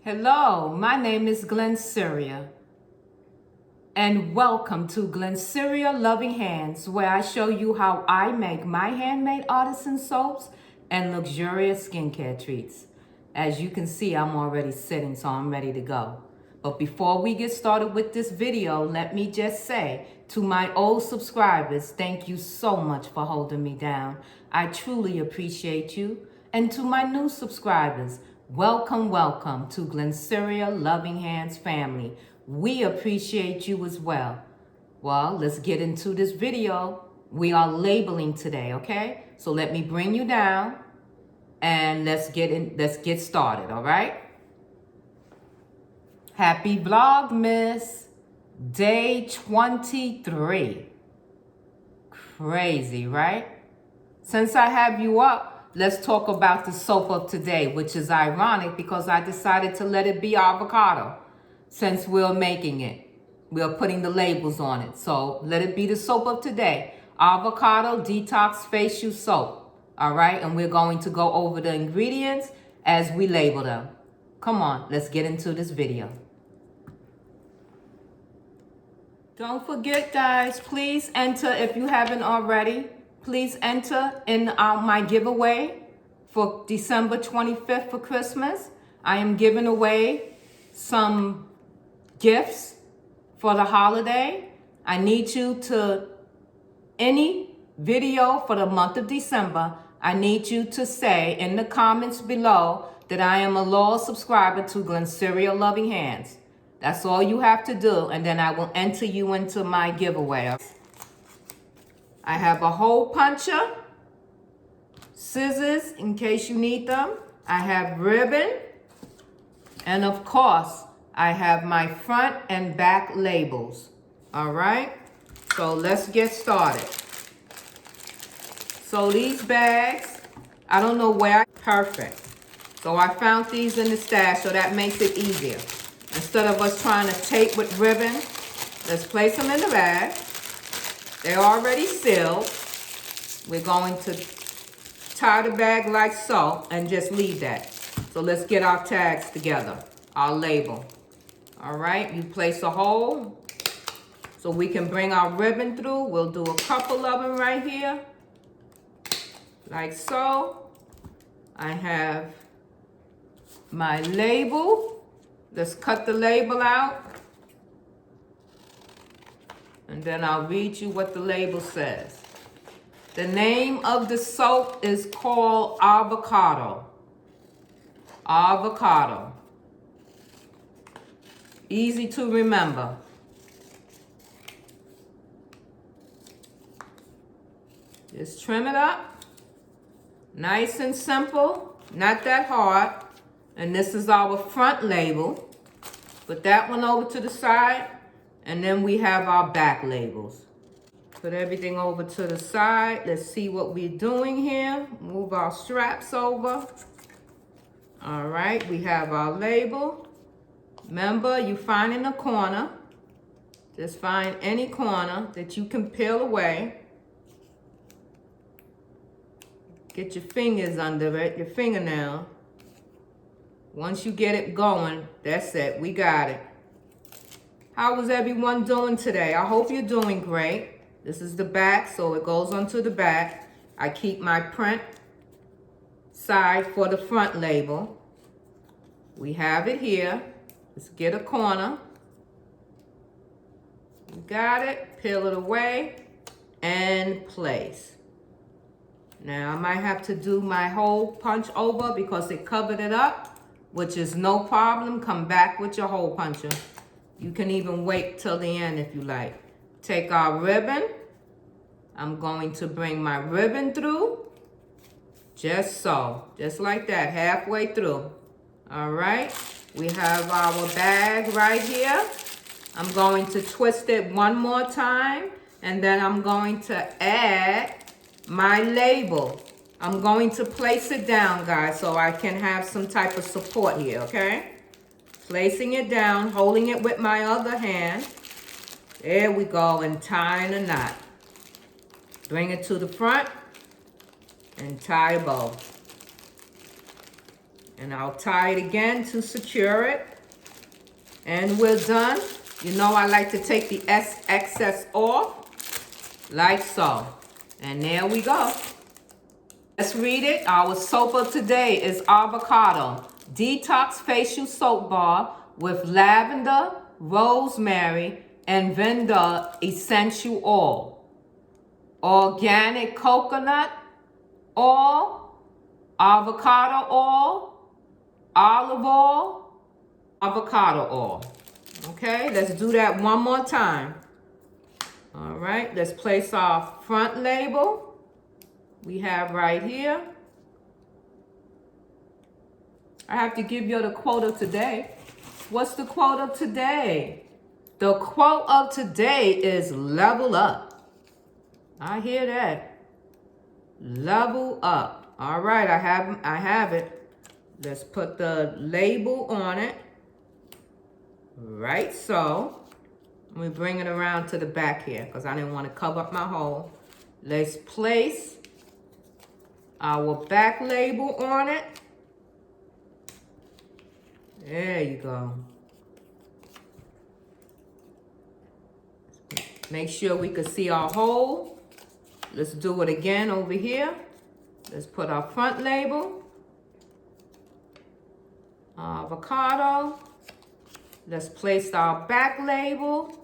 Hello, my name is Glennceria, and welcome to Glenceria Loving Hands, where I show you how I make my handmade artisan soaps and luxurious skincare treats. As you can see, I'm already sitting, so I'm ready to go. But before we get started with this video, let me just say to my old subscribers, thank you so much for holding me down. I truly appreciate you. And to my new subscribers, welcome to Glenceria Loving Hands family. We appreciate you as well. Well, let's get into this video. We are labeling today, okay? So let me bring you down and let's get started, all right? Happy Vlogmas, day 23. Crazy, right? Since I have you up, let's talk about the soap of today, which is ironic because I decided to let it be avocado since we're making it. We're putting the labels on it. So let it be the soap of today. Avocado Detox Facial Soap. All right, and we're going to go over the ingredients as we label them. Come on, let's get into this video. Don't forget, guys, please enter if you haven't already. Please enter in my giveaway for December 25th for Christmas. I am giving away some gifts for the holiday. I need you to, any video for the month of December, I need you to say in the comments below that I am a loyal subscriber to Glenceria Loving Hands. That's all you have to do, and then I will enter you into my giveaway. I have a hole puncher, scissors in case you need them. I have ribbon, and of course, I have my front and back labels. All right, so let's get started. So these bags, I don't know where, perfect. So I found these in the stash, so that makes it easier. Instead of us trying to tape with ribbon, let's place them in the bag. They're already sealed. We're going to tie the bag like so and just leave that. So let's get our tags together, our label. All right, you place a hole so we can bring our ribbon through. We'll do a couple of them right here, like so. I have my label. Let's cut the label out. And then I'll read you what the label says. The name of the soap is called Avocado. Avocado. Easy to remember. Just trim it up. Nice and simple, not that hard. And this is our front label. Put that one over to the side. And then we have our back labels. Put everything over to the side. Let's see what we're doing here. Move our straps over. All right, we have our label. Remember, you find in the corner. Just find any corner that you can peel away. Get your fingers under it, your fingernail. Once you get it going, that's it, we got it. How is everyone doing today? I hope you're doing great. This is the back, so it goes onto the back. I keep my print side for the front label. We have it here. Let's get a corner. You got it. Peel it away and place. Now I might have to do my hole punch over because it covered it up, which is no problem. Come back with your hole puncher. You can even wait till the end if you like. Take our ribbon. I'm going to bring my ribbon through. Just so. Just like that. Halfway through. All right. We have our bag right here. I'm going to twist it one more time. And then I'm going to add my label. I'm going to place it down, guys, so I can have some type of support here, okay? Placing it down, holding it with my other hand. There we go, and tying a knot. Bring it to the front and tie a bow. And I'll tie it again to secure it. And we're done. You know I like to take the excess off, like so. And there we go. Let's read it. Our soap of today is Avocado Detox Facial Soap Bar with Lavender, Rosemary, and Vetiver Essential Oil. Organic coconut oil, avocado oil, olive oil, avocado oil. Okay, let's do that one more time. All right, let's place our front label. We have right here. I have to give you the quote of today. What's the quote of today? The quote of today is level up. I hear that. Level up. All right, I have it. Let's put the label on it. Right so. Let me bring it around to the back here because I didn't want to cover up my hole. Let's place our back label on it. There you go. Make sure we can see our hole. Let's do it again over here. Let's put our front label. Avocado. Let's place our back label.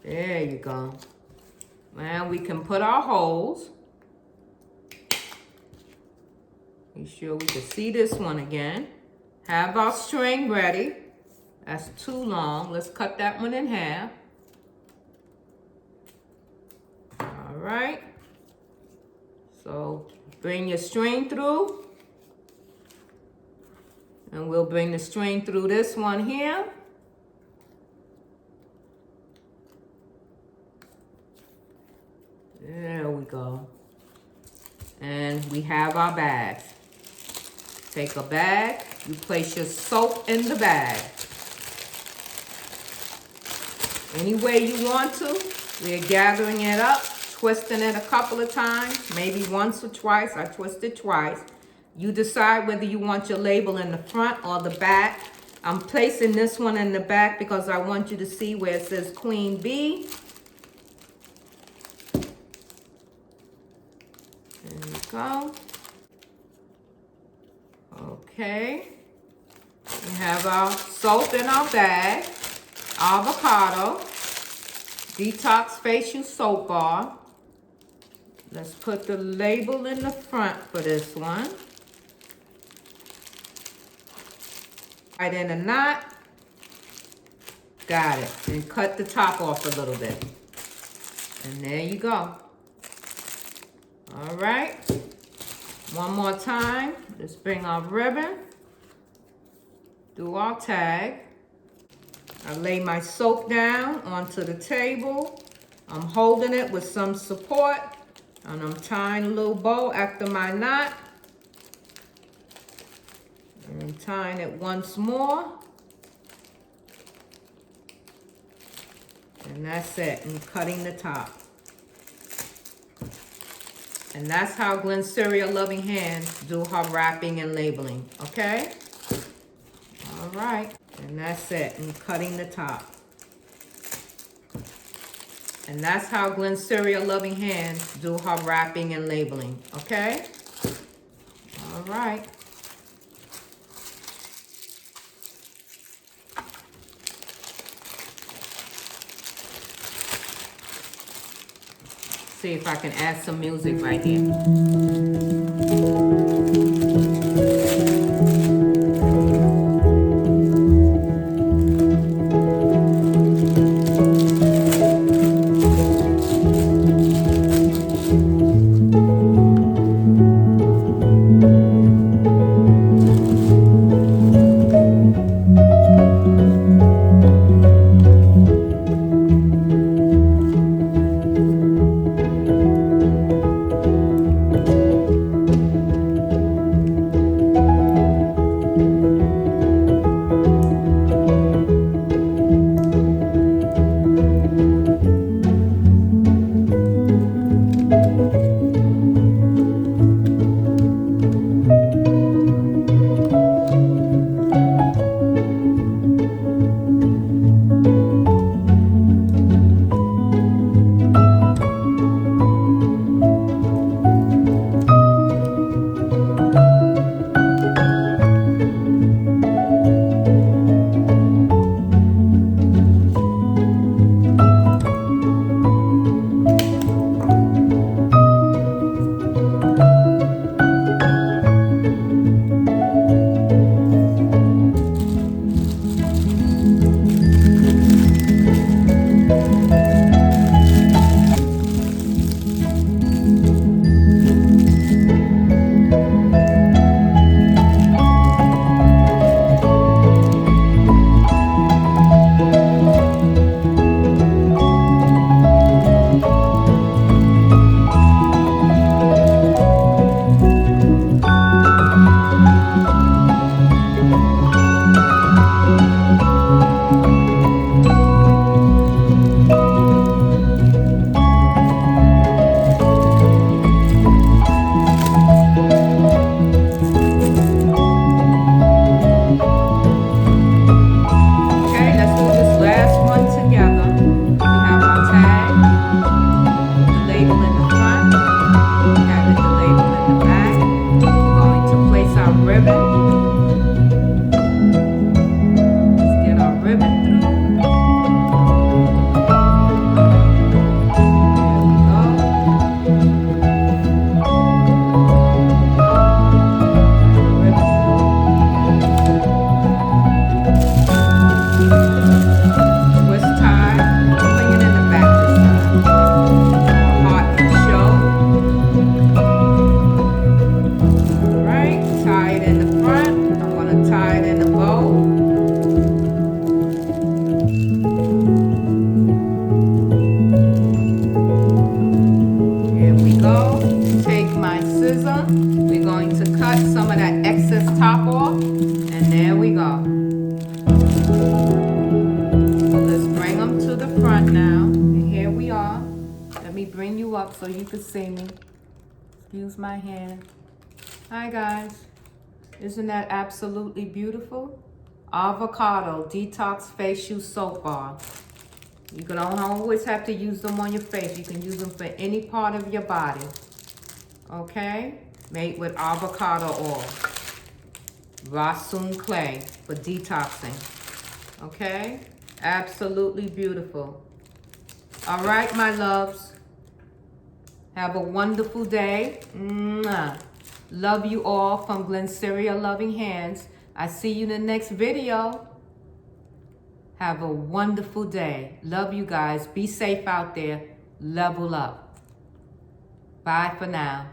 There you go. Now we can put our holes. Make sure we can see this one again. Have our string ready. That's too long. Let's cut that one in half. All right. So bring your string through. And we'll bring the string through this one here. There we go. And we have our bags. Take a bag. You place your soap in the bag. Any way you want to. We're gathering it up, twisting it a couple of times, maybe once or twice. I twisted twice. You decide whether you want your label in the front or the back. I'm placing this one in the back because I want you to see where it says Queen Bee. There you go. Okay. We have our soap in our bag. Avocado Detox Facial Soap Bar. Let's put the label in the front for this one. Right in a knot. Got it. And cut the top off a little bit. And there you go. All right. One more time. Let's bring our ribbon. Do our tag. I lay my soap down onto the table. I'm holding it with some support. And I'm tying a little bow after my knot. And I'm tying it once more. And that's it. And cutting the top. And that's how Glenceria Loving Hands do her wrapping and labeling. Okay? All right. And that's it. And cutting the top. And that's how Glenceria Loving Hands do her wrapping and labeling. Okay? All right. See if I can add some music right here. scissor. We're going to cut some of that excess top off. And there we go. So let's bring them to the front now. And here we are. Let me bring you up so you can see me. Excuse my hand. Hi guys. Isn't that absolutely beautiful? Avocado Detox Facial Soap Bar. You don't always have to use them on your face. You can use them for any part of your body. Okay? Made with avocado oil. Rasun clay for detoxing. Okay? Absolutely beautiful. All right, my loves. Have a wonderful day. Mwah. Love you all from Glennceria Loving Hands. I see you in the next video. Have a wonderful day. Love you guys. Be safe out there. Level up. Bye for now.